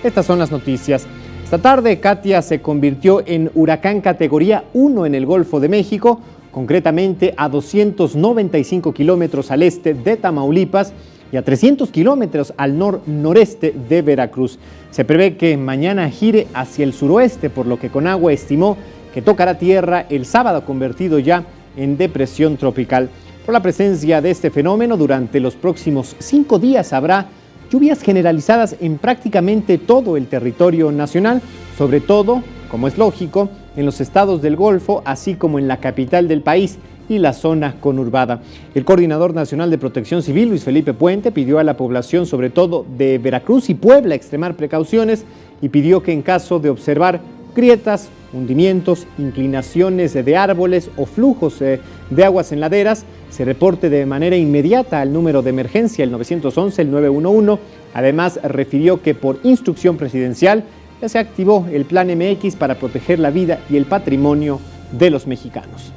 Estas son las noticias. Esta tarde, Katia se convirtió en huracán categoría 1 en el Golfo de México, concretamente a 295 kilómetros al este de Tamaulipas y a 300 kilómetros al noreste de Veracruz. Se prevé que mañana gire hacia el suroeste, por lo que Conagua estimó que tocará tierra el sábado, convertido ya en depresión tropical. Por la presencia de este fenómeno, durante los próximos 5 días habrá lluvias generalizadas en prácticamente todo el territorio nacional, sobre todo, como es lógico, en los estados del Golfo, así como en la capital del país y la zona conurbada. El Coordinador Nacional de Protección Civil, Luis Felipe Puente, pidió a la población, sobre todo de Veracruz y Puebla, extremar precauciones y pidió que en caso de observar grietas, hundimientos, inclinaciones de árboles o flujos de aguas en laderas, se reporte de manera inmediata al número de emergencia, el 911, el 911. Además, refirió que por instrucción presidencial ya se activó el Plan MX para proteger la vida y el patrimonio de los mexicanos.